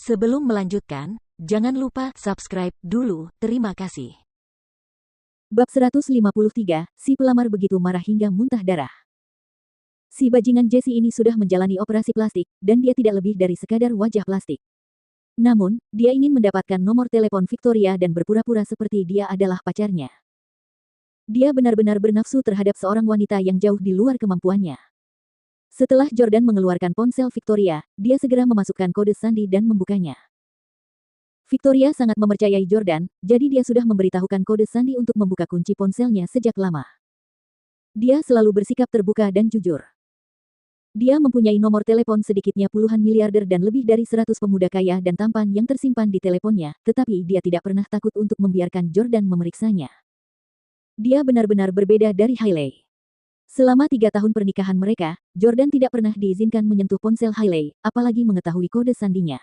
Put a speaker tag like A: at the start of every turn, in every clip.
A: Sebelum melanjutkan, jangan lupa subscribe dulu. Terima kasih.
B: Bab 153, si pelamar begitu marah hingga muntah darah. Si bajingan Jesse ini sudah menjalani operasi plastik, dan dia tidak lebih dari sekadar wajah plastik. Namun, dia ingin mendapatkan nomor telepon Victoria dan berpura-pura seperti dia adalah pacarnya. Dia benar-benar bernafsu terhadap seorang wanita yang jauh di luar kemampuannya. Setelah Jordan mengeluarkan ponsel Victoria, dia segera memasukkan kode sandi dan membukanya. Victoria sangat mempercayai Jordan, jadi dia sudah memberitahukan kode sandi untuk membuka kunci ponselnya sejak lama. Dia selalu bersikap terbuka dan jujur. Dia mempunyai nomor telepon sedikitnya puluhan miliarder dan lebih dari 100 pemuda kaya dan tampan yang tersimpan di teleponnya, tetapi dia tidak pernah takut untuk membiarkan Jordan memeriksanya. Dia benar-benar berbeda dari Hailey. Selama 3 tahun pernikahan mereka, Jordan tidak pernah diizinkan menyentuh ponsel Hailey, apalagi mengetahui kode sandinya.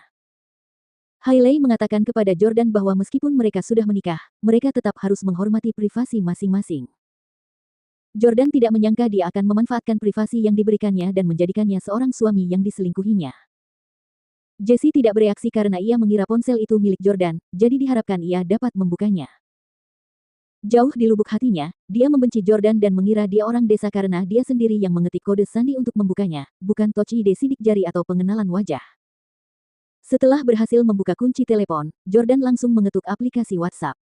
B: Hailey mengatakan kepada Jordan bahwa meskipun mereka sudah menikah, mereka tetap harus menghormati privasi masing-masing. Jordan tidak menyangka dia akan memanfaatkan privasi yang diberikannya dan menjadikannya seorang suami yang diselingkuhinya. Jesse tidak bereaksi karena ia mengira ponsel itu milik Jordan, jadi diharapkan ia dapat membukanya. Jauh di lubuk hatinya, dia membenci Jordan dan mengira dia orang desa karena dia sendiri yang mengetik kode sandi untuk membukanya, bukan touch ID sidik jari atau pengenalan wajah. Setelah berhasil membuka kunci telepon, Jordan langsung mengetuk aplikasi WhatsApp.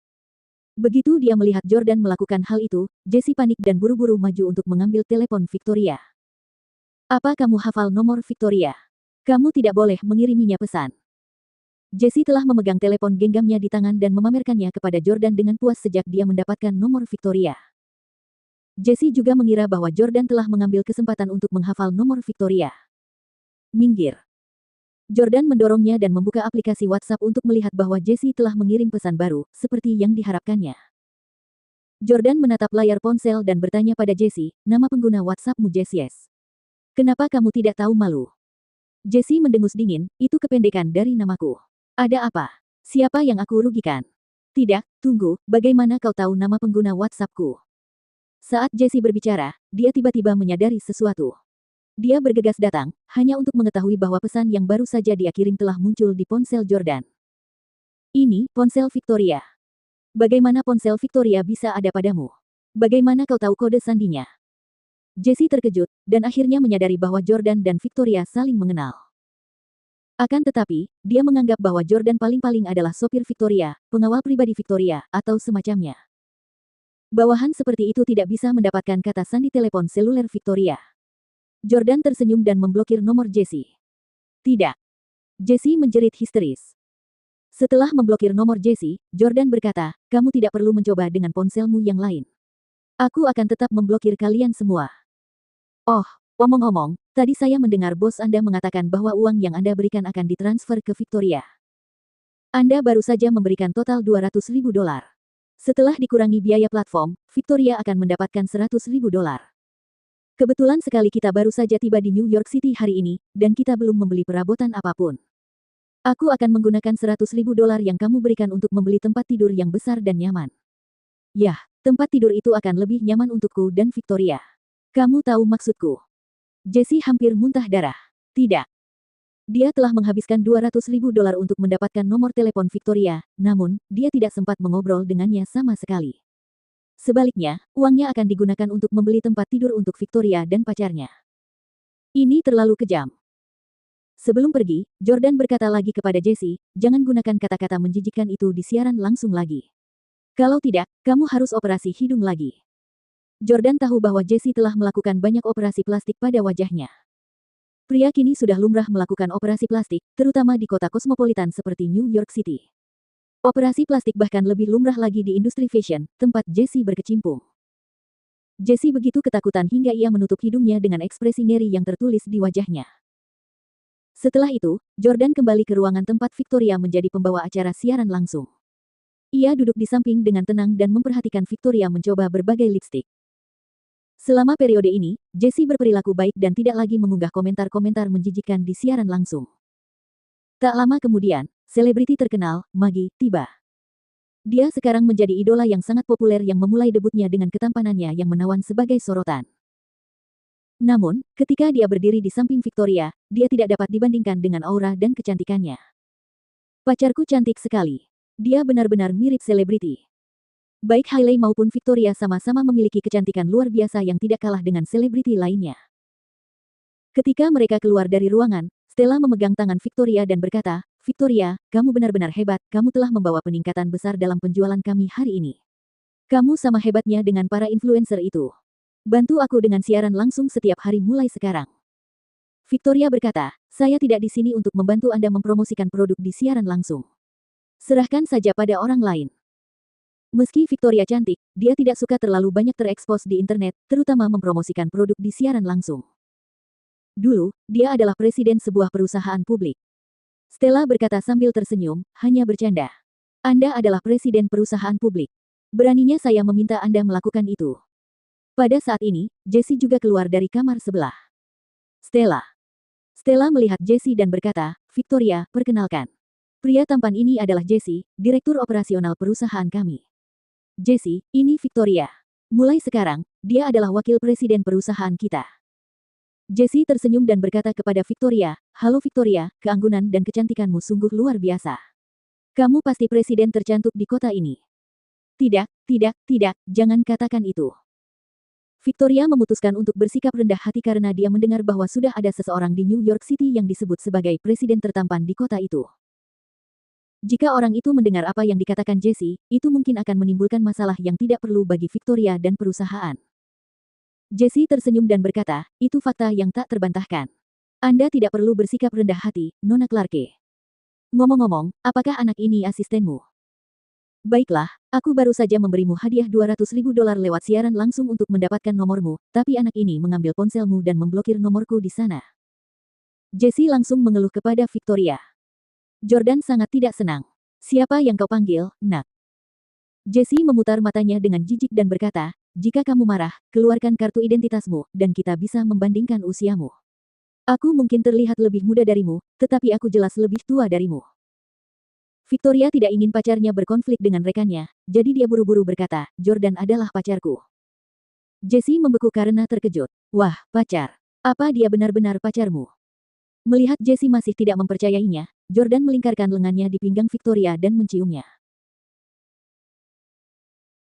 B: Begitu dia melihat Jordan melakukan hal itu, Jesse panik dan buru-buru maju untuk mengambil telepon Victoria. "Apa kamu hafal nomor Victoria? Kamu tidak boleh mengiriminya pesan." Jesse telah memegang telepon genggamnya di tangan dan memamerkannya kepada Jordan dengan puas sejak dia mendapatkan nomor Victoria. Jesse juga mengira bahwa Jordan telah mengambil kesempatan untuk menghafal nomor Victoria. "Minggir." Jordan mendorongnya dan membuka aplikasi WhatsApp untuk melihat bahwa Jesse telah mengirim pesan baru, seperti yang diharapkannya. Jordan menatap layar ponsel dan bertanya pada Jesse, "Nama pengguna WhatsAppmu Jesse. Kenapa kamu tidak tahu malu?" Jesse mendengus dingin, "Itu kependekan dari namaku. Ada apa? Siapa yang aku rugikan?" "Tidak, tunggu, bagaimana kau tahu nama pengguna WhatsAppku?" Saat Jesse berbicara, dia tiba-tiba menyadari sesuatu. Dia bergegas datang, hanya untuk mengetahui bahwa pesan yang baru saja dia kirim telah muncul di ponsel Jordan. "Ini, ponsel Victoria. Bagaimana ponsel Victoria bisa ada padamu? Bagaimana kau tahu kode sandinya?" Jesse terkejut, dan akhirnya menyadari bahwa Jordan dan Victoria saling mengenal. Akan tetapi, dia menganggap bahwa Jordan paling-paling adalah sopir Victoria, pengawal pribadi Victoria, atau semacamnya. Bawahan seperti itu tidak bisa mendapatkan kata sandi telepon seluler Victoria. Jordan tersenyum dan memblokir nomor Jesse. "Tidak." Jesse menjerit histeris. Setelah memblokir nomor Jesse, Jordan berkata, "Kamu tidak perlu mencoba dengan ponselmu yang lain. Aku akan tetap memblokir kalian semua." "Oh, omong-omong, tadi saya mendengar bos Anda mengatakan bahwa uang yang Anda berikan akan ditransfer ke Victoria. Anda baru saja memberikan total $200.000. Setelah dikurangi biaya platform, Victoria akan mendapatkan $100.000. Kebetulan sekali kita baru saja tiba di New York City hari ini, dan kita belum membeli perabotan apapun. Aku akan menggunakan $100.000 yang kamu berikan untuk membeli tempat tidur yang besar dan nyaman. Yah, tempat tidur itu akan lebih nyaman untukku dan Victoria. Kamu tahu maksudku." Jesse hampir muntah darah. Tidak. Dia telah menghabiskan $200.000 untuk mendapatkan nomor telepon Victoria, namun, dia tidak sempat mengobrol dengannya sama sekali. Sebaliknya, uangnya akan digunakan untuk membeli tempat tidur untuk Victoria dan pacarnya. Ini terlalu kejam. Sebelum pergi, Jordan berkata lagi kepada Jesse, "Jangan gunakan kata-kata menjijikkan itu di siaran langsung lagi. Kalau tidak, kamu harus operasi hidung lagi." Jordan tahu bahwa Jesse telah melakukan banyak operasi plastik pada wajahnya. Pria kini sudah lumrah melakukan operasi plastik, terutama di kota kosmopolitan seperti New York City. Operasi plastik bahkan lebih lumrah lagi di industri fashion, tempat Jesse berkecimpung. Jesse begitu ketakutan hingga ia menutup hidungnya dengan ekspresi ngeri yang tertulis di wajahnya. Setelah itu, Jordan kembali ke ruangan tempat Victoria menjadi pembawa acara siaran langsung. Ia duduk di samping dengan tenang dan memperhatikan Victoria mencoba berbagai lipstik. Selama periode ini, Jesse berperilaku baik dan tidak lagi mengunggah komentar-komentar menjijikkan di siaran langsung. Tak lama kemudian, selebriti terkenal, Maggie, tiba. Dia sekarang menjadi idola yang sangat populer yang memulai debutnya dengan ketampanannya yang menawan sebagai sorotan. Namun, ketika dia berdiri di samping Victoria, dia tidak dapat dibandingkan dengan aura dan kecantikannya. Pacarku cantik sekali. Dia benar-benar mirip selebriti. Baik Hailey maupun Victoria sama-sama memiliki kecantikan luar biasa yang tidak kalah dengan selebriti lainnya. Ketika mereka keluar dari ruangan, Stella memegang tangan Victoria dan berkata, "Victoria, kamu benar-benar hebat, kamu telah membawa peningkatan besar dalam penjualan kami hari ini. Kamu sama hebatnya dengan para influencer itu. Bantu aku dengan siaran langsung setiap hari mulai sekarang." Victoria berkata, "Saya tidak di sini untuk membantu Anda mempromosikan produk di siaran langsung. Serahkan saja pada orang lain." Meski Victoria cantik, dia tidak suka terlalu banyak terekspos di internet, terutama mempromosikan produk di siaran langsung. Dulu, dia adalah presiden sebuah perusahaan publik. Stella berkata sambil tersenyum, "Hanya bercanda. Anda adalah presiden perusahaan publik. Beraninya saya meminta Anda melakukan itu." Pada saat ini, Jessie juga keluar dari kamar sebelah. Stella melihat Jessie dan berkata, "Victoria, perkenalkan. Pria tampan ini adalah Jessie, direktur operasional perusahaan kami. Jessie, ini Victoria. Mulai sekarang, dia adalah wakil presiden perusahaan kita." Jessie tersenyum dan berkata kepada Victoria, "Halo Victoria, keanggunan dan kecantikanmu sungguh luar biasa. Kamu pasti presiden tercantik di kota ini." "Tidak, jangan katakan itu." Victoria memutuskan untuk bersikap rendah hati karena dia mendengar bahwa sudah ada seseorang di New York City yang disebut sebagai presiden tertampan di kota itu. Jika orang itu mendengar apa yang dikatakan Jessie, itu mungkin akan menimbulkan masalah yang tidak perlu bagi Victoria dan perusahaan. Jessie tersenyum dan berkata, "Itu fakta yang tak terbantahkan. Anda tidak perlu bersikap rendah hati, Nona Clarke. Ngomong-ngomong, apakah anak ini asistenmu?" "Baiklah, aku baru saja memberimu hadiah $200.000 lewat siaran langsung untuk mendapatkan nomormu, tapi anak ini mengambil ponselmu dan memblokir nomorku di sana." Jessie langsung mengeluh kepada Victoria. Jordan sangat tidak senang. "Siapa yang kau panggil, nak?" Jessie memutar matanya dengan jijik dan berkata, "Jika kamu marah, keluarkan kartu identitasmu, dan kita bisa membandingkan usiamu. Aku mungkin terlihat lebih muda darimu, tetapi aku jelas lebih tua darimu." Victoria tidak ingin pacarnya berkonflik dengan rekannya, jadi dia buru-buru berkata, "Jordan adalah pacarku." Jessie membeku karena terkejut. "Wah, pacar. Apa dia benar-benar pacarmu?" Melihat Jessie masih tidak mempercayainya, Jordan melingkarkan lengannya di pinggang Victoria dan menciumnya.